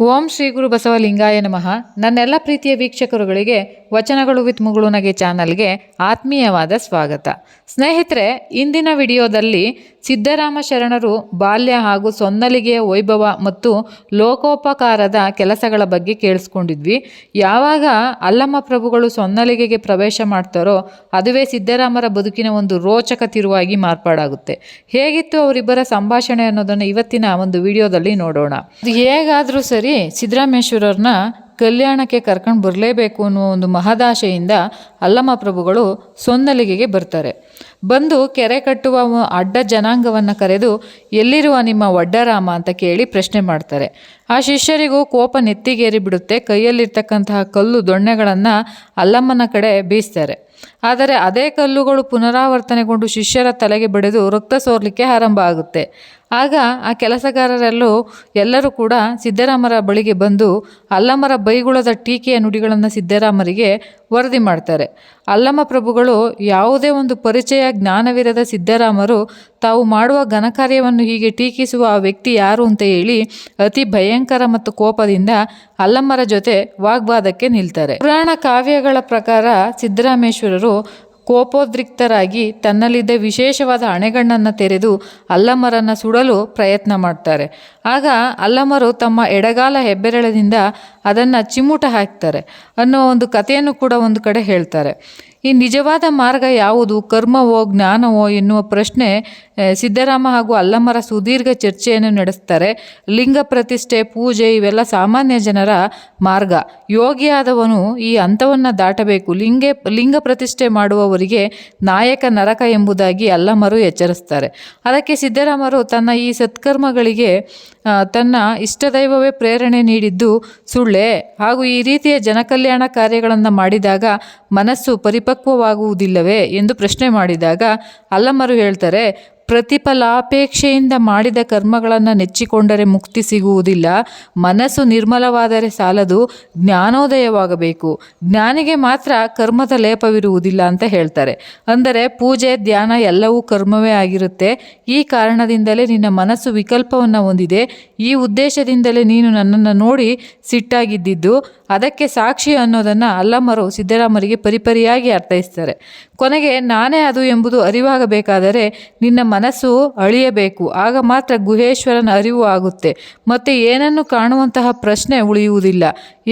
ಓಂ ಶ್ರೀ ಗುರು ಬಸವಲಿಂಗಾಯ ನಮಃ. ನನ್ನೆಲ್ಲ ಪ್ರೀತಿಯ ವೀಕ್ಷಕರುಗಳಿಗೆ ವಚನಗಳು ವಿತ್ ಮುಗುಳುನಗೆ ಚಾನಲ್ಗೆ ಆತ್ಮೀಯವಾದ ಸ್ವಾಗತ. ಸ್ನೇಹಿತರೆ, ಇಂದಿನ ವಿಡಿಯೋದಲ್ಲಿ ಸಿದ್ದರಾಮ ಶರಣರು ಬಾಲ್ಯ ಹಾಗೂ ಸೊನ್ನಲಿಗೆಯ ವೈಭವ ಮತ್ತು ಲೋಕೋಪಕಾರದ ಕೆಲಸಗಳ ಬಗ್ಗೆ ಕೇಳಿಸ್ಕೊಂಡಿದ್ವಿ. ಯಾವಾಗ ಅಲ್ಲಮ್ಮ ಪ್ರಭುಗಳು ಸೊನ್ನಲಿಗೆಗೆ ಪ್ರವೇಶ ಮಾಡ್ತಾರೋ ಅದುವೇ ಸಿದ್ದರಾಮರ ಬದುಕಿನ ಒಂದು ರೋಚಕ ತಿರುವಾಗಿ ಮಾರ್ಪಾಡಾಗುತ್ತೆ. ಹೇಗಿತ್ತು ಅವರಿಬ್ಬರ ಸಂಭಾಷಣೆ ಅನ್ನೋದನ್ನು ಇವತ್ತಿನ ಒಂದು ವಿಡಿಯೋದಲ್ಲಿ ನೋಡೋಣ. ಹೇಗಾದರೂ ಸರಿ ಸಿದ್ದರಾಮೇಶ್ವರರನ್ನ ಕಲ್ಯಾಣಕ್ಕೆ ಕರ್ಕೊಂಡು ಬರಲೇಬೇಕು ಅನ್ನೋ ಒಂದು ಮಹದಾಶೆಯಿಂದ ಅಲ್ಲಮ್ಮ ಪ್ರಭುಗಳು ಸೊನ್ನಲಿಗೆಗೆ ಬರ್ತಾರೆ. ಬಂದು ಕೆರೆ ಕಟ್ಟುವ ಅಡ್ಡ ಜನಾಂಗವನ್ನು ಕರೆದು ಎಲ್ಲಿರುವ ನಿಮ್ಮ ಒಡ್ಡರಾಮ ಅಂತ ಕೇಳಿ ಪ್ರಶ್ನೆ ಮಾಡ್ತಾರೆ. ಆ ಶಿಷ್ಯರಿಗೂ ಕೋಪ ನೆತ್ತಿಗೇರಿ ಬಿಡುತ್ತೆ. ಕೈಯಲ್ಲಿರ್ತಕ್ಕಂತಹ ಕಲ್ಲು ದೊಣ್ಣೆಗಳನ್ನು ಅಲ್ಲಮ್ಮನ ಕಡೆ ಬೀಸ್ತಾರೆ. ಆದರೆ ಅದೇ ಕಲ್ಲುಗಳು ಪುನರಾವರ್ತನೆಗೊಂಡು ಶಿಷ್ಯರ ತಲೆಗೆ ಬಡಿದು ರಕ್ತ ಸೋರ್ಲಿಕ್ಕೆ ಆರಂಭ ಆಗುತ್ತೆ. ಆಗ ಆ ಎಲ್ಲರೂ ಕೂಡ ಸಿದ್ದರಾಮರ ಬಳಿಗೆ ಬಂದು ಅಲ್ಲಮ್ಮರ ಬೈಗುಳದ ಟೀಕೆಯ ನುಡಿಗಳನ್ನು ಸಿದ್ದರಾಮರಿಗೆ ವರದಿ ಮಾಡ್ತಾರೆ. ಅಲ್ಲಮ್ಮ ಪ್ರಭುಗಳು ಯಾವುದೇ ಒಂದು ಪರಿಚಯ ಜ್ಞಾನವಿರದ ಸಿದ್ದರಾಮರು ತಾವು ಮಾಡುವ ಘನಕಾರ್ಯವನ್ನು ಹೀಗೆ ಟೀಕಿಸುವ ಆ ವ್ಯಕ್ತಿ ಯಾರು ಅಂತ ಹೇಳಿ ಅತಿ ಭಯಂಕರ ಮತ್ತು ಕೋಪದಿಂದ ಅಲ್ಲಮ್ಮರ ಜೊತೆ ವಾಗ್ವಾದಕ್ಕೆ ನಿಲ್ತಾರೆ. ಪುರಾಣ ಕಾವ್ಯಗಳ ಪ್ರಕಾರ ಸಿದ್ದರಾಮೇಶ್ವರರು ಕೋಪೋದ್ರಿಕ್ತರಾಗಿ ತನ್ನಲ್ಲಿದ್ದ ವಿಶೇಷವಾದ ಹಣೆಗಣ್ಣನ್ನು ತೆರೆದು ಅಲ್ಲಮ್ಮರನ್ನು ಸುಡಲು ಪ್ರಯತ್ನ ಮಾಡ್ತಾರೆ. ಆಗ ಅಲ್ಲಮ್ಮರು ತಮ್ಮ ಎಡಗಾಲ ಹೆಬ್ಬೆರಳಿನಿಂದ ಅದನ್ನು ಚಿಮ್ಮುಟ ಹಾಕ್ತಾರೆ ಅನ್ನೋ ಒಂದು ಕಥೆಯನ್ನು ಕೂಡ ಒಂದು ಕಡೆ ಹೇಳ್ತಾರೆ. ಈ ನಿಜವಾದ ಮಾರ್ಗ ಯಾವುದು, ಕರ್ಮವೋ ಜ್ಞಾನವೋ ಎನ್ನುವ ಪ್ರಶ್ನೆ ಸಿದ್ದರಾಮ ಹಾಗೂ ಅಲ್ಲಮ್ಮರ ಸುದೀರ್ಘ ಚರ್ಚೆಯನ್ನು ನಡೆಸ್ತಾರೆ. ಲಿಂಗ ಪ್ರತಿಷ್ಠೆ, ಪೂಜೆ ಇವೆಲ್ಲ ಸಾಮಾನ್ಯ ಜನರ ಮಾರ್ಗ. ಯೋಗಿಯಾದವನು ಈ ಹಂತವನ್ನು ದಾಟಬೇಕು. ಲಿಂಗ ಪ್ರತಿಷ್ಠೆ ಮಾಡುವವರಿಗೆ ನಾಯಕ ನರಕ ಎಂಬುದಾಗಿ ಅಲ್ಲಮ್ಮರು ಎಚ್ಚರಿಸ್ತಾರೆ. ಅದಕ್ಕೆ ಸಿದ್ದರಾಮರು ತನ್ನ ಈ ಸತ್ಕರ್ಮಗಳಿಗೆ ತನ್ನ ಇಷ್ಟದೈವವೇ ಪ್ರೇರಣೆ ನೀಡಿದ್ದು ಸುಳ್ಳೆ, ಹಾಗೂ ಈ ರೀತಿಯ ಜನಕಲ್ಯಾಣ ಕಾರ್ಯಗಳನ್ನು ಮಾಡಿದಾಗ ಮನಸ್ಸು ಪರಿಪಕ್ವವಾಗುವುದಿಲ್ಲವೇ ಎಂದು ಪ್ರಶ್ನೆ ಮಾಡಿದಾಗ ಅಲ್ಲಮ್ಮರು ಹೇಳ್ತಾರೆ, ಪ್ರತಿಫಲಾಪೇಕ್ಷೆಯಿಂದ ಮಾಡಿದ ಕರ್ಮಗಳನ್ನು ನೆಚ್ಚಿಕೊಂಡರೆ ಮುಕ್ತಿ ಸಿಗುವುದಿಲ್ಲ. ಮನಸ್ಸು ನಿರ್ಮಲವಾದರೆ ಸಾಲದು, ಜ್ಞಾನೋದಯವಾಗಬೇಕು. ಜ್ಞಾನಿಗೆ ಮಾತ್ರ ಕರ್ಮದ ಲೇಪವಿರುವುದಿಲ್ಲ ಅಂತ ಹೇಳ್ತಾರೆ. ಅಂದರೆ ಪೂಜೆ, ಧ್ಯಾನ ಎಲ್ಲವೂ ಕರ್ಮವೇ ಆಗಿರುತ್ತೆ. ಈ ಕಾರಣದಿಂದಲೇ ನಿನ್ನ ಮನಸ್ಸು ವಿಕಲ್ಪವನ್ನು ಹೊಂದಿದೆ. ಈ ಉದ್ದೇಶದಿಂದಲೇ ನೀನು ನನ್ನನ್ನು ನೋಡಿ ಸಿಟ್ಟಾಗಿದ್ದಿದ್ದು. ಅದಕ್ಕೆ ಸಾಕ್ಷಿ ಅನ್ನೋದನ್ನು ಅಲ್ಲಮ್ಮರು ಸಿದ್ದರಾಮರಿಗೆ ಪರಿಪರಿಯಾಗಿ ಅರ್ಥೈಸ್ತಾರೆ. ಕೊನೆಗೆ ನಾನೇ ಅದು ಎಂಬುದು ಅರಿವಾಗಬೇಕಾದರೆ ನಿನ್ನ ಮನಸ್ಸು ಅಳಿಯಬೇಕು. ಆಗ ಮಾತ್ರ ಗುಹೇಶ್ವರನ ಅರಿವು ಆಗುತ್ತೆ. ಮತ್ತೆ ಏನನ್ನು ಕಾಣುವಂತಹ ಪ್ರಶ್ನೆ ಉಳಿಯುವುದಿಲ್ಲ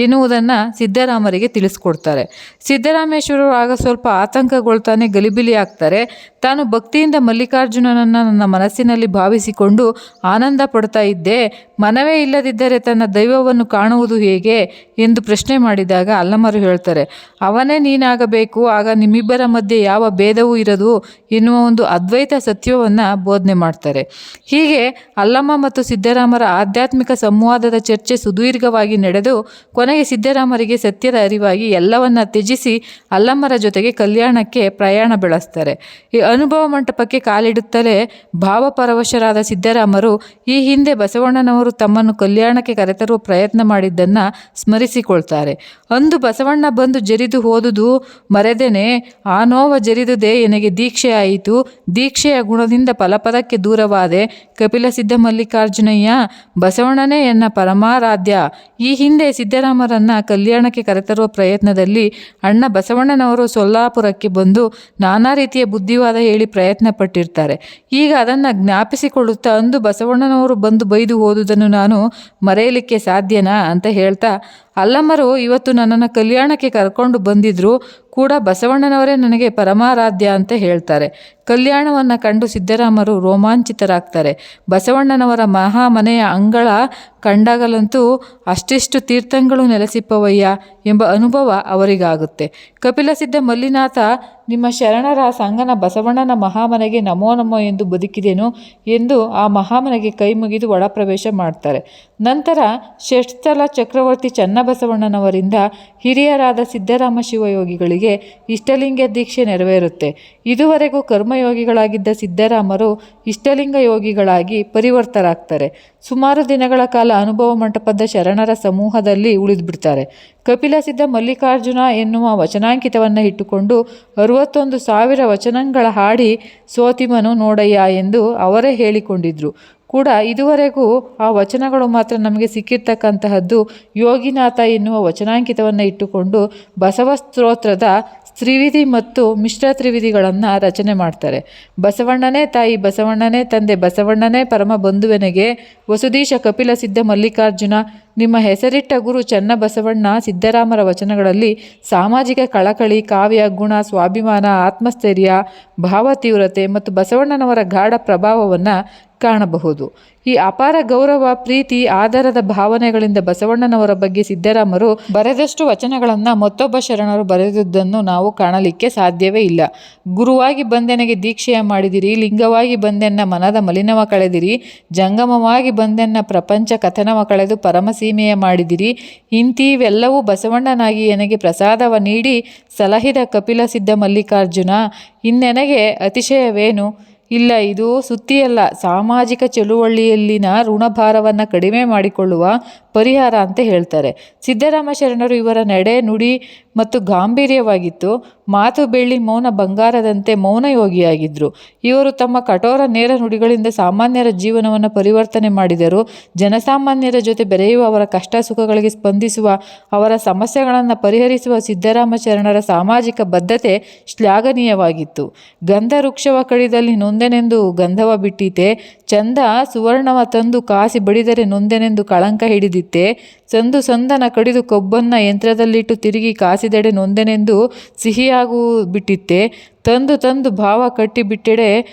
ಎನ್ನುವುದನ್ನು ಸಿದ್ದರಾಮರಿಗೆ ತಿಳಿಸ್ಕೊಡ್ತಾರೆ. ಸಿದ್ದರಾಮೇಶ್ವರರು ಆಗ ಸ್ವಲ್ಪ ಆತಂಕಗೊಳ್ತಾನೆ, ಗಲಿಬಿಲಿ ಆಗ್ತಾರೆ. ತಾನು ಭಕ್ತಿಯಿಂದ ಮಲ್ಲಿಕಾರ್ಜುನನನ್ನು ನನ್ನ ಮನಸ್ಸಿನಲ್ಲಿ ಭಾವಿಸಿಕೊಂಡು ಆನಂದ ಪಡ್ತಾ ಇದ್ದೆ. ಮನವೇ ಇಲ್ಲದಿದ್ದರೆ ತನ್ನ ದೈವವನ್ನು ಕಾಣುವುದು ಹೇಗೆ ಎಂದು ಪ್ರಶ್ನೆ ಮಾಡಿದಾಗ ಅಲ್ಲಮ್ಮರು ಹೇಳ್ತಾರೆ, ಅವನೇ ನೀನಾಗಬೇಕು. ಆಗ ನಿಮ್ಮಿಬ್ಬರ ಮಧ್ಯೆ ಯಾವ ಭೇದವೂ ಇರದು ಎನ್ನುವ ಒಂದು ಅದ್ವೈತ ಸತ್ಯವನ್ನು ಬೋಧನೆ ಮಾಡ್ತಾರೆ. ಹೀಗೆ ಅಲ್ಲಮ್ಮ ಮತ್ತು ಸಿದ್ದರಾಮರ ಆಧ್ಯಾತ್ಮಿಕ ಸಂವಾದದ ಚರ್ಚೆ ಸುದೀರ್ಘವಾಗಿ ನಡೆದು ಕೊನೆಗೆ ಸಿದ್ದರಾಮರಿಗೆ ಸತ್ಯದ ಅರಿವಾಗಿ ಎಲ್ಲವನ್ನ ತ್ಯಜಿಸಿ ಅಲ್ಲಮ್ಮರ ಜೊತೆಗೆ ಕಲ್ಯಾಣಕ್ಕೆ ಪ್ರಯಾಣ ಬೆಳೆಸ್ತಾರೆ. ಈ ಅನುಭವ ಮಂಟಪಕ್ಕೆ ಕಾಲಿಡುತ್ತಲೇ ಭಾವಪರವಶರಾದ ಸಿದ್ದರಾಮರು ಈ ಹಿಂದೆ ಬಸವಣ್ಣನವರು ತಮ್ಮನ್ನು ಕಲ್ಯಾಣಕ್ಕೆ ಕರೆತರುವ ಪ್ರಯತ್ನ ಮಾಡಿದ್ದನ್ನು ಸ್ಮರಿಸಿಕೊಳ್ತಾರೆ. ಅಂದು ಬಸವಣ್ಣ ಬಂದು ಜರಿದು ಹೋದುದು ಮರೆದೇನೆ, ಆ ನೋವ ಜರಿದುದೇ ಎನಗೆ ದೀಕ್ಷೆ ಆಯಿತು. ದೀಕ್ಷೆಯ ಗುಣದಿಂದ ಫಲಪದಕ್ಕೆ ದೂರವಾದೆ. ಕಪಿಲ ಸಿದ್ಧ ಮಲ್ಲಿಕಾರ್ಜುನಯ್ಯ ಬಸವಣ್ಣನೇ ಎನ್ನ ಪರಮಾರಾಧ್ಯ. ಈ ಹಿಂದೆ ಸಿದ್ದರಾಮರನ್ನ ಕಲ್ಯಾಣಕ್ಕೆ ಕರೆತರುವ ಪ್ರಯತ್ನದಲ್ಲಿ ಅಣ್ಣ ಬಸವಣ್ಣನವರು ಸೊಲ್ಲಾಪುರಕ್ಕೆ ಬಂದು ನಾನಾ ರೀತಿಯ ಬುದ್ಧಿವಾದ ಹೇಳಿ ಪ್ರಯತ್ನ ಪಟ್ಟಿರ್ತಾರೆ. ಈಗ ಅದನ್ನು ಜ್ಞಾಪಿಸಿಕೊಳ್ಳುತ್ತಾ ಅಂದು ಬಸವಣ್ಣನವರು ಬಂದು ಬೈದು ಹೋದುದನ್ನು ನಾನು ಮರೆಯಲಿಕ್ಕೆ ಸಾಧ್ಯನಾ ಅಂತ ಹೇಳ್ತಾ, ಅಲ್ಲಮ್ಮರು ಇವತ್ತು ನನ್ನನ್ನು ಕಲ್ಯಾಣಕ್ಕೆ ಕರ್ಕೊಂಡು ಬಂದಿದ್ರು ಕೂಡ ಬಸವಣ್ಣನವರೇ ನನಗೆ ಪರಮಾರಾಧ್ಯ ಅಂತ ಹೇಳ್ತಾರೆ. ಕಲ್ಯಾಣವನ್ನು ಕಂಡು ಸಿದ್ದರಾಮರು ರೋಮಾಂಚಿತರಾಗ್ತಾರೆ. ಬಸವಣ್ಣನವರ ಮಹಾಮನೆಯ ಅಂಗಳ ಕಂಡಾಗಲಂತೂ ಅಷ್ಟಿಷ್ಟು ತೀರ್ಥಂಗಳು ನೆಲೆಸಿಪ್ಪವಯ್ಯ ಎಂಬ ಅನುಭವ ಅವರಿಗಾಗುತ್ತೆ. ಕಪಿಲಸಿದ್ಧ ಮಲ್ಲಿನಾಥ ನಿಮ್ಮ ಶರಣರ ಸಂಗನ ಬಸವಣ್ಣನ ಮಹಾಮನೆಗೆ ನಮೋ ನಮೋ ಎಂದು ಬದುಕಿದೆನು ಎಂದು ಆ ಮಹಾಮನೆಗೆ ಕೈ ಮುಗಿದು ಒಳಪ್ರವೇಶ ಮಾಡ್ತಾರೆ. ನಂತರ ಷಟ್ಸ್ಥಲ ಚಕ್ರವರ್ತಿ ಚನ್ನಬಸವಣ್ಣನವರಿಂದ ಹಿರಿಯರಾದ ಸಿದ್ದರಾಮ ಶಿವಯೋಗಿಗಳಿಗೆ ಇಷ್ಟಲಿಂಗ ದೀಕ್ಷೆ ನೆರವೇರುತ್ತೆ. ಇದುವರೆಗೂ ಕರ್ಮಯೋಗಿಗಳಾಗಿದ್ದ ಸಿದ್ದರಾಮರು ಇಷ್ಟಲಿಂಗ ಯೋಗಿಗಳಾಗಿ ಪರಿವರ್ತರಾಗ್ತಾರೆ. ಸುಮಾರು ದಿನಗಳ ಕಾಲ ಅನುಭವ ಮಂಟಪದ ಶರಣರ ಸಮೂಹದಲ್ಲಿ ಉಳಿದುಬಿಡ್ತಾರೆ. ಕಪಿಲಸಿದ್ಧ ಮಲ್ಲಿಕಾರ್ಜುನ ಎನ್ನುವ ವಚನಾಂಕಿತವನ್ನು ಇಟ್ಟುಕೊಂಡು 61,000 ವಚನಗಳ ಹಾಡಿ ಸೋತಿಮನು ನೋಡಯ್ಯ ಎಂದು ಅವರೇ ಹೇಳಿಕೊಂಡಿದ್ರು. ಕೂಡ ಇದುವರೆಗೂ ಆ ವಚನಗಳು ಮಾತ್ರ ನಮಗೆ ಸಿಕ್ಕಿರ್ತಕ್ಕಂತಹದ್ದು ಯೋಗಿನಾಥ ಎನ್ನುವ ವಚನಾಂಕಿತವನ್ನು ಇಟ್ಟುಕೊಂಡು ಬಸವ ಸ್ತೋತ್ರದ ತ್ರಿವಿಧಿ ಮತ್ತು ಮಿಶ್ರ ತ್ರಿವಿಧಿಗಳನ್ನು ರಚನೆ ಮಾಡ್ತಾರೆ. ಬಸವಣ್ಣನೇ ತಾಯಿ, ಬಸವಣ್ಣನೇ ತಂದೆ, ಬಸವಣ್ಣನೇ ಪರಮ ಬಂಧುವೆನಗೆ, ವಸುದೀಶ ಕಪಿಲ ಸಿದ್ಧ ಮಲ್ಲಿಕಾರ್ಜುನ, ನಿಮ್ಮ ಹೆಸರಿಟ್ಟ ಗುರು ಚನ್ನಬಸವಣ್ಣ ಸಿದ್ದರಾಮರ ವಚನಗಳಲ್ಲಿ ಸಾಮಾಜಿಕ ಕಳಕಳಿ, ಕಾವ್ಯ ಗುಣ, ಸ್ವಾಭಿಮಾನ, ಆತ್ಮಸ್ಥೈರ್ಯ, ಭಾವತೀವ್ರತೆ ಮತ್ತು ಬಸವಣ್ಣನವರ ಗಾಢ ಪ್ರಭಾವವನ್ನು ಕಾಣಬಹುದು. ಈ ಅಪಾರ ಗೌರವ, ಪ್ರೀತಿ, ಆಧಾರದ ಭಾವನೆಗಳಿಂದ ಬಸವಣ್ಣನವರ ಬಗ್ಗೆ ಸಿದ್ದರಾಮರು ಬರೆದಷ್ಟು ವಚನಗಳನ್ನು ಮತ್ತೊಬ್ಬ ಶರಣರು ಬರೆದಿದ್ದನ್ನು ನಾವು ಕಾಣಲಿಕ್ಕೆ ಸಾಧ್ಯವೇ ಇಲ್ಲ. ಗುರುವಾಗಿ ಬಂದೆನಗೆ ದೀಕ್ಷೆಯ ಮಾಡಿದಿರಿ, ಲಿಂಗವಾಗಿ ಬಂದೆನ್ನ ಮನದ ಮಲಿನವ ಕಳೆದಿರಿ, ಜಂಗಮವಾಗಿ ಬಂದೆನ್ನ ಪ್ರಪಂಚ ಕಥನವ ಕಳೆದು ಪರಮಸೀಮೆಯ ಮಾಡಿದಿರಿ, ಇಂತೀವೆಲ್ಲವೂ ಬಸವಣ್ಣನಾಗಿ ನನಗೆ ಪ್ರಸಾದವ ನೀಡಿ ಸಲಹಿದ ಕಪಿಲ ಸಿದ್ಧ ಮಲ್ಲಿಕಾರ್ಜುನ, ಇನ್ನೆನಗೆ ಅತಿಶಯವೇನು ಇಲ್ಲ. ಇದು ಸುತ್ತಿಯಲ್ಲ, ಸಾಮಾಜಿಕ ಚಳುವಳಿಯಲ್ಲಿನ ಋಣಭಾರವನ್ನು ಕಡಿಮೆ ಮಾಡಿಕೊಳ್ಳುವ ಪರಿಹಾರ ಅಂತ ಹೇಳ್ತಾರೆ. ಸಿದ್ದರಾಮ ಶರಣರು ಇವರ ನಡೆ, ನುಡಿ ಮತ್ತು ಗಾಂಭೀರ್ಯವಾಗಿತ್ತು. ಮಾತು ಬೆಳ್ಳಿ, ಮೌನ ಬಂಗಾರದಂತೆ ಮೌನ ಯೋಗಿಯಾಗಿದ್ದರು. ಇವರು ತಮ್ಮ ಕಠೋರ ನೇರ ನುಡಿಗಳಿಂದ ಸಾಮಾನ್ಯರ ಜೀವನವನ್ನು ಪರಿವರ್ತನೆ ಮಾಡಿದರು. ಜನಸಾಮಾನ್ಯರ ಜೊತೆ ಬೆರೆಯುವ, ಅವರ ಕಷ್ಟ ಸುಖಗಳಿಗೆ ಸ್ಪಂದಿಸುವ, ಅವರ ಸಮಸ್ಯೆಗಳನ್ನು ಪರಿಹರಿಸುವ ಸಿದ್ದರಾಮ ಶರಣರ ಸಾಮಾಜಿಕ ಬದ್ಧತೆ ಶ್ಲಾಘನೀಯವಾಗಿತ್ತು. ಗಂಧ ವೃಕ್ಷವ ಕಡಿದಲ್ಲಿ ನೊಂದೆನೆಂದು ಗಂಧವ ಬಿಟ್ಟೀತೆ, ಚಂದ ಸುವರ್ಣವ ತಂದು ಕಾಸಿ ಬಡಿದರೆ ನೊಂದೆನೆಂದು ಕಳಂಕ ಹಿಡಿದಿತ್ತೆ, ಸಂದು ಸಂದನ ಕಡಿದು ಕೊಬ್ಬನ್ನ ಯಂತ್ರದಲ್ಲಿಟ್ಟು ತಿರುಗಿ ಕಾಸಿದೆಡೆ ನೊಂದೆನೆಂದು ಸಿಹಿಯಾಗೂ ಬಿಟ್ಟಿತ್ತೆ, ತಂದು ತಂದು ಭಾವ ಕಟ್ಟಿ ಬಿಟ್ಟೆಡೆ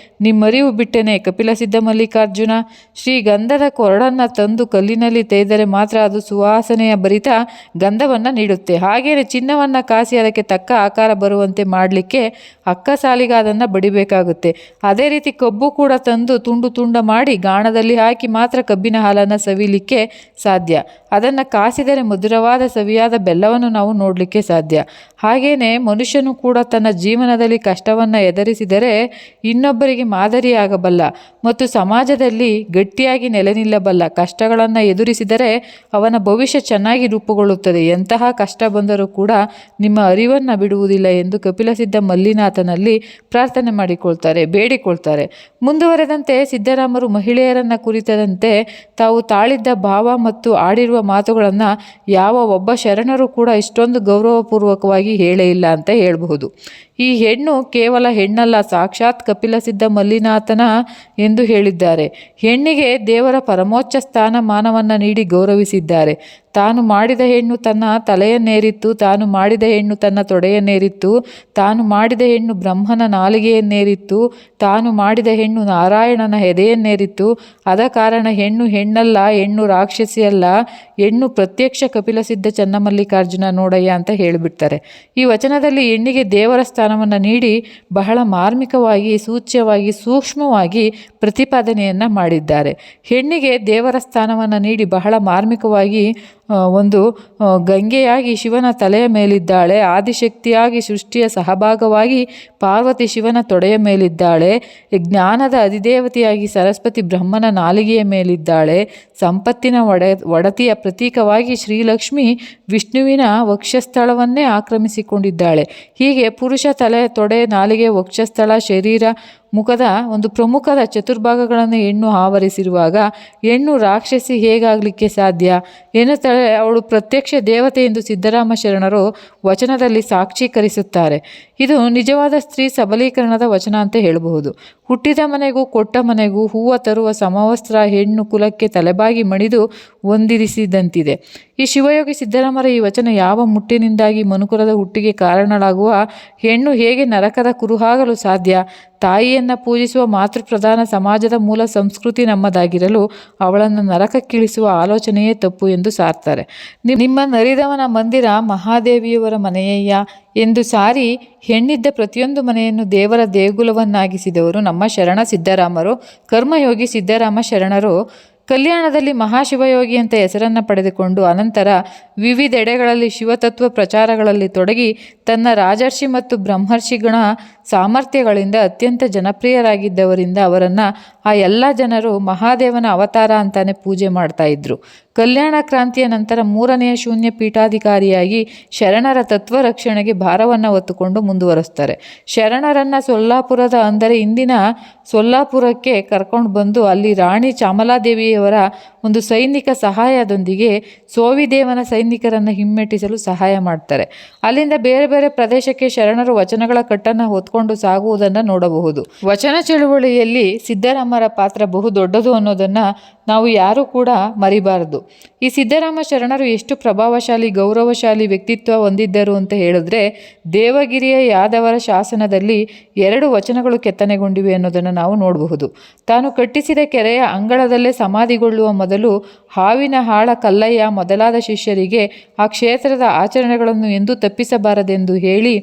ನಿಮ್ಮರಿವು ಬಿಟ್ಟೆನೆ ಕಪಿಲ ಸಿದ್ಧ ಮಲ್ಲಿಕಾರ್ಜುನ. ಶ್ರೀಗಂಧದ ಕೊರಡನ್ನು ತಂದು ಕಲ್ಲಿನಲ್ಲಿ ತೇದರೆ ಮಾತ್ರ ಅದು ಸುವಾಸನೆಯ ಭರಿತ ಗಂಧವನ್ನು ನೀಡುತ್ತೆ. ಹಾಗೆಯೇ ಚಿನ್ನವನ್ನು ಕಾಸಿ ಅದಕ್ಕೆ ತಕ್ಕ ಆಕಾರ ಬರುವಂತೆ ಮಾಡಲಿಕ್ಕೆ ಅಕ್ಕ ಸಾಲಿಗ ಅದನ್ನು ಬಡಿಬೇಕಾಗುತ್ತೆ. ಅದೇ ರೀತಿ ಕಬ್ಬು ಕೂಡ ತಂದು ತುಂಡು ತುಂಡ ಮಾಡಿ ಗಾಣದಲ್ಲಿ ಹಾಕಿ ಮಾತ್ರ ಕಬ್ಬಿನ ಹಾಲನ್ನು ಸವಿಲಿಕ್ಕೆ ಸಾಧ್ಯ. ಅದನ್ನು ಕಾಸಿದರೆ ಮಧುರವಾದ ಸವಿಯಾದ ಬೆಲ್ಲವನ್ನು ನಾವು ನೋಡಲಿಕ್ಕೆ ಸಾಧ್ಯ. ಹಾಗೆಯೇ ಮನುಷ್ಯನು ಕೂಡ ತನ್ನ ಜೀವನದಲ್ಲಿ ಕಷ್ಟವನ್ನು ಎದುರಿಸಿದರೆ ಇನ್ನೊಬ್ಬರಿಗೆ ಮಾದರಿಯಾಗಬಲ್ಲ ಮತ್ತು ಸಮಾಜದಲ್ಲಿ ಗಟ್ಟಿಯಾಗಿ ನೆಲೆ ನಿಲ್ಲಬಲ್ಲ. ಕಷ್ಟಗಳನ್ನು ಎದುರಿಸಿದರೆ ಅವನ ಭವಿಷ್ಯ ಚೆನ್ನಾಗಿ ರೂಪುಗೊಳ್ಳುತ್ತದೆ. ಎಂತಹ ಕಷ್ಟ ಬಂದರೂ ಕೂಡ ನಿಮ್ಮ ಅರಿವನ್ನು ಬಿಡುವುದಿಲ್ಲ ಎಂದು ಕಪಿಲಸಿದ್ಧ ಮಲ್ಲಿನಾಥನಲ್ಲಿ ಪ್ರಾರ್ಥನೆ ಮಾಡಿಕೊಳ್ತಾರೆ, ಬೇಡಿಕೊಳ್ತಾರೆ. ಮುಂದುವರೆದಂತೆ ಸಿದ್ದರಾಮರು ಮಹಿಳೆಯರನ್ನು ಕುರಿತಂತೆ ತಾವು ತಾಳಿದ್ದ ಭಾವ ಮತ್ತು ಆಡಿರುವ ಮಾತುಗಳನ್ನು ಯಾವ ಒಬ್ಬ ಶರಣರು ಕೂಡ ಇಷ್ಟೊಂದು ಗೌರವಪೂರ್ವಕವಾಗಿ ಹೇಳೇ ಇಲ್ಲ ಅಂತ ಹೇಳಬಹುದು. ಈ ಹೆಣ್ಣು ಕೇವಲ ಹೆಣ್ಣಲ್ಲ, ಸಾಕ್ಷಾತ್ ಕಪಿಲ ಸಿದ್ಧ ಮಲ್ಲಿನಾಥನ ಎಂದು ಹೇಳಿದ್ದಾರೆ. ಹೆಣ್ಣಿಗೆ ದೇವರ ಪರಮೋಚ್ಚ ಸ್ಥಾನಮಾನವನ್ನು ನೀಡಿ ಗೌರವಿಸಿದ್ದಾರೆ. ತಾನು ಮಾಡಿದ ಹೆಣ್ಣು ತನ್ನ ತಲೆಯನ್ನೇರಿತ್ತು, ತಾನು ಮಾಡಿದ ಹೆಣ್ಣು ತನ್ನ ತೊಡೆಯನ್ನೇರಿತ್ತು, ತಾನು ಮಾಡಿದ ಹೆಣ್ಣು ಬ್ರಹ್ಮನ ನಾಲಿಗೆಯನ್ನೇರಿತ್ತು, ತಾನು ಮಾಡಿದ ಹೆಣ್ಣು ನಾರಾಯಣನ ಎದೆಯನ್ನೇರಿತ್ತು. ಆದ ಕಾರಣ ಹೆಣ್ಣು ಹೆಣ್ಣಲ್ಲ, ಹೆಣ್ಣು ರಾಕ್ಷಸಿಯಲ್ಲ, ಹೆಣ್ಣು ಪ್ರತ್ಯಕ್ಷ ಕಪಿಲಸಿದ್ಧ ಚನ್ನಮಲ್ಲಿಕಾರ್ಜುನ ನೋಡಯ್ಯ ಅಂತ ಹೇಳಿಬಿಡ್ತಾರೆ. ಈ ವಚನದಲ್ಲಿ ಹೆಣ್ಣಿಗೆ ದೇವರ ಸ್ಥಾನವನ್ನು ನೀಡಿ ಬಹಳ ಮಾರ್ಮಿಕವಾಗಿ, ಸೂಚ್ಯವಾಗಿ, ಸೂಕ್ಷ್ಮವಾಗಿ ಪ್ರತಿಪಾದನೆಯನ್ನು ಮಾಡಿದ್ದಾರೆ. ಹೆಣ್ಣಿಗೆ ದೇವರ ಸ್ಥಾನವನ್ನು ನೀಡಿ ಬಹಳ ಮಾರ್ಮಿಕವಾಗಿ ಒಂದು ಗಂಗೆಯಾಗಿ ಶಿವನ ತಲೆಯ ಮೇಲಿದ್ದಾಳೆ, ಆದಿಶಕ್ತಿಯಾಗಿ ಸೃಷ್ಟಿಯ ಸಹಭಾಗವಾಗಿ ಪಾರ್ವತಿ ಶಿವನ ತೊಡೆಯ ಮೇಲಿದ್ದಾಳೆ, ಜ್ಞಾನದ ಅಧಿದೇವತೆಯಾಗಿ ಸರಸ್ವತಿ ಬ್ರಹ್ಮನ ನಾಲಿಗೆಯ ಮೇಲಿದ್ದಾಳೆ, ಸಂಪತ್ತಿನ ಒಡತಿಯ ಪ್ರತೀಕವಾಗಿ ಶ್ರೀಲಕ್ಷ್ಮಿ ವಿಷ್ಣುವಿನ ವಕ್ಷಸ್ಥಳವನ್ನೇ ಆಕ್ರಮಿಸಿಕೊಂಡಿದ್ದಾಳೆ. ಹೀಗೆ ಪುರುಷ ತಲೆ, ತೊಡೆ, ನಾಲಿಗೆ, ವಕ್ಷಸ್ಥಳ, ಶರೀರ, ಮುಖದ ಒಂದು ಪ್ರಮುಖದ ಚತುರ್ಭಾಗಗಳನ್ನು ಹೆಣ್ಣು ಆವರಿಸಿರುವಾಗ ಹೆಣ್ಣು ರಾಕ್ಷಸಿ ಹೇಗಾಗಲಿಕ್ಕೆ ಸಾಧ್ಯ ಎನ್ನುತ್ತಾಳೆ. ಅವಳು ಪ್ರತ್ಯಕ್ಷ ದೇವತೆ ಎಂದು ಸಿದ್ದರಾಮ ಶರಣರು ವಚನದಲ್ಲಿ ಸಾಕ್ಷೀಕರಿಸುತ್ತಾರೆ. ಇದು ನಿಜವಾದ ಸ್ತ್ರೀ ಸಬಲೀಕರಣದ ವಚನ ಅಂತ ಹೇಳಬಹುದು. ಹುಟ್ಟಿದ ಮನೆಗೂ ಕೊಟ್ಟ ಮನೆಗೂ ಹೂವು ತರುವ ಸಮವಸ್ತ್ರ ಹೆಣ್ಣು ಕುಲಕ್ಕೆ ತಲೆಬಾಗಿ ಮಣಿದು ಒಂದಿರಿಸಿದಂತಿದೆ. ಈ ಶಿವಯೋಗಿ ಸಿದ್ದರಾಮರ ಈ ವಚನ ಯಾವ ಮುಟ್ಟಿನಿಂದಾಗಿ ಮನುಕುಲದ ಹುಟ್ಟಿಗೆ ಕಾರಣಳಾಗುವ ಹೆಣ್ಣು ಹೇಗೆ ನರಕದ ಕುರುಹಾಗಲು ಸಾಧ್ಯ? ತಾಯಿಯನ್ನು ಪೂಜಿಸುವ ಮಾತೃಪ್ರಧಾನ ಸಮಾಜದ ಮೂಲ ಸಂಸ್ಕೃತಿ ನಮ್ಮದಾಗಿರಲು ಅವಳನ್ನು ನರಕಕ್ಕಿಳಿಸುವ ಆಲೋಚನೆಯೇ ತಪ್ಪು ಎಂದು ಸಾರ್ತಾರೆ. ನಿಮ್ಮ ನರಿದವನ ಮಂದಿರ ಮಹಾದೇವಿಯವರ ಮನೆಯಯ್ಯ ಎಂದು ಸಾರಿ ಹೆಣ್ಣಿದ್ದ ಪ್ರತಿಯೊಂದು ಮನೆಯನ್ನು ದೇವರ ದೇಗುಲವನ್ನಾಗಿಸಿದವರು ನಮ್ಮ ಶರಣ ಸಿದ್ದರಾಮರು. ಕರ್ಮಯೋಗಿ ಸಿದ್ದರಾಮ ಶರಣರು ಕಲ್ಯಾಣದಲ್ಲಿ ಮಹಾಶಿವಯೋಗಿ ಅಂತ ಹೆಸರನ್ನು ಪಡೆದುಕೊಂಡು ಅನಂತರ ವಿವಿಧೆಡೆಗಳಲ್ಲಿ ಶಿವತತ್ವ ಪ್ರಚಾರಗಳಲ್ಲಿ ತೊಡಗಿ ತನ್ನ ರಾಜರ್ಷಿ ಮತ್ತು ಬ್ರಹ್ಮರ್ಷಿಗಣ ಸಾಮರ್ಥ್ಯಗಳಿಂದ ಅತ್ಯಂತ ಜನಪ್ರಿಯರಾಗಿದ್ದವರಿಂದ ಅವರನ್ನು ಆ ಎಲ್ಲ ಜನರು ಮಹಾದೇವನ ಅವತಾರ ಅಂತಾನೆ ಪೂಜೆ ಮಾಡ್ತಾ ಇದ್ರು. ಕಲ್ಯಾಣ ಕ್ರಾಂತಿಯ ನಂತರ 3ನೆಯ ಶೂನ್ಯ ಪೀಠಾಧಿಕಾರಿಯಾಗಿ ಶರಣರ ತತ್ವ ರಕ್ಷಣೆಗೆ ಭಾರವನ್ನು ಹೊತ್ತುಕೊಂಡು ಮುಂದುವರಿಸ್ತಾರೆ. ಶರಣರನ್ನು ಸೊಲ್ಲಾಪುರದ ಅಂದರೆ ಇಂದಿನ ಸೊಲ್ಲಾಪುರಕ್ಕೆ ಕರ್ಕೊಂಡು ಬಂದು ಅಲ್ಲಿ ರಾಣಿ ಚಾಮಲಾದೇವಿಯವರ ಒಂದು ಸೈನಿಕ ಸಹಾಯದೊಂದಿಗೆ ಸೋವಿದೇವನ ಸೈನಿಕರನ್ನು ಹಿಮ್ಮೆಟ್ಟಿಸಲು ಸಹಾಯ ಮಾಡ್ತಾರೆ. ಅಲ್ಲಿಂದ ಬೇರೆ ಬೇರೆ ಪ್ರದೇಶಕ್ಕೆ ಶರಣರು ವಚನಗಳ ಕಟ್ಟನ್ನು ಹೊತ್ಕೊಂಡು ಸಾಗುವುದನ್ನು ನೋಡಬಹುದು. ವಚನ ಚಳುವಳಿಯಲ್ಲಿ ಸಿದ್ದರಾಮರ ಪಾತ್ರ ಬಹು ದೊಡ್ಡದು ಅನ್ನೋದನ್ನು ನಾವು ಯಾರೂ ಕೂಡ ಮರಿಬಾರದು. ಈ ಸಿದ್ದರಾಮ ಶರಣರು ಎಷ್ಟು ಪ್ರಭಾವಶಾಲಿ ಗೌರವಶಾಲಿ ವ್ಯಕ್ತಿತ್ವ ಹೊಂದಿದ್ದರು ಅಂತ ಹೇಳಿದ್ರೆ, ದೇವಗಿರಿಯ ಯಾದವರ ಶಾಸನದಲ್ಲಿ 2 ವಚನಗಳು ಕೆತ್ತನೆಗೊಂಡಿವೆ ಅನ್ನೋದನ್ನು ನಾವು ನೋಡಬಹುದು. ತಾನು ಕಟ್ಟಿಸಿದ ಕೆರೆಯ ಅಂಗಳದಲ್ಲೇ ಸಮಾಧಿಗೊಳ್ಳುವ ಮೊದಲು ಹಾವಿನ ಹಾಳ ಕಲ್ಲಯ್ಯ ಮೊದಲಾದ ಶಿಷ್ಯರಿಗೆ ಆ ಕ್ಷೇತ್ರದ ಆಚರಣೆಗಳನ್ನು ಎಂದೂ ತಪ್ಪಿಸಬಾರದೆಂದು ಹೇಳಿ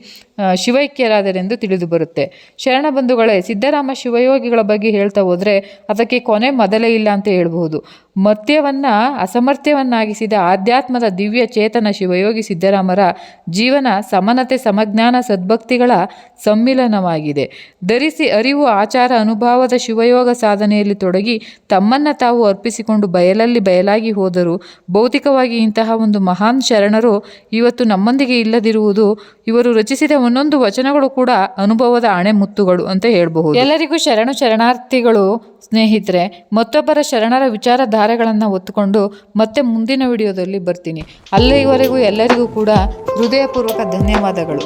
ಶಿವೈಕ್ಯರಾದರೆಂದು ತಿಳಿದು ಬರುತ್ತೆ. ಶರಣ ಬಂಧುಗಳೇ, ಸಿದ್ದರಾಮ ಶಿವಯೋಗಿಗಳ ಬಗ್ಗೆ ಹೇಳ್ತಾ ಹೋದರೆ ಅದಕ್ಕೆ ಕೊನೆ ಮೊದಲೇ ಇಲ್ಲ ಅಂತ ಹೇಳ್ಬಹುದು. ಮರ್ತ್ಯವನ್ನು ಅಸಮರ್ಥ್ಯವನ್ನಾಗಿಸಿದ ಆಧ್ಯಾತ್ಮದ ದಿವ್ಯ ಚೇತನ ಶಿವಯೋಗಿ ಸಿದ್ದರಾಮರ ಜೀವನ ಸಮನತೆ ಸಮಜ್ಞಾನ ಸದ್ಭಕ್ತಿಗಳ ಸಮ್ಮಿಲನವಾಗಿದೆ. ಧರಿಸಿ ಅರಿವು ಆಚಾರ ಅನುಭವದ ಶಿವಯೋಗ ಸಾಧನೆಯಲ್ಲಿ ತೊಡಗಿ ತಮ್ಮನ್ನು ತಾವು ಅರ್ಪಿಸಿಕೊಂಡು ಬಯಲಾಗಿ ಹೋದರು. ಭೌತಿಕವಾಗಿ ಇಂತಹ ಒಂದು ಮಹಾನ್ ಶರಣರು ಇವತ್ತು ನಮ್ಮೊಂದಿಗೆ ಇಲ್ಲದಿರುವುದು ಇವರು ರಚಿಸಿದ ಒಂದೊಂದು ವಚನಗಳು ಕೂಡ ಅನುಭವದ ಅಣೆಮುತ್ತುಗಳು ಅಂತ ಹೇಳಬಹುದು. ಎಲ್ಲರಿಗೂ ಶರಣಾರ್ಥಿಗಳು. ಸ್ನೇಹಿತರೆ, ಮತ್ತೊಬ್ಬರ ಶರಣರ ವಿಚಾರಧಾರೆಗಳನ್ನು ಒತ್ತುಕೊಂಡು ಮತ್ತೆ ಮುಂದಿನ ವಿಡಿಯೋದಲ್ಲಿ ಬರ್ತೀನಿ. ಅಲ್ಲಿವರೆಗೂ ಎಲ್ಲರಿಗೂ ಕೂಡ ಹೃದಯಪೂರ್ವಕ ಧನ್ಯವಾದಗಳು.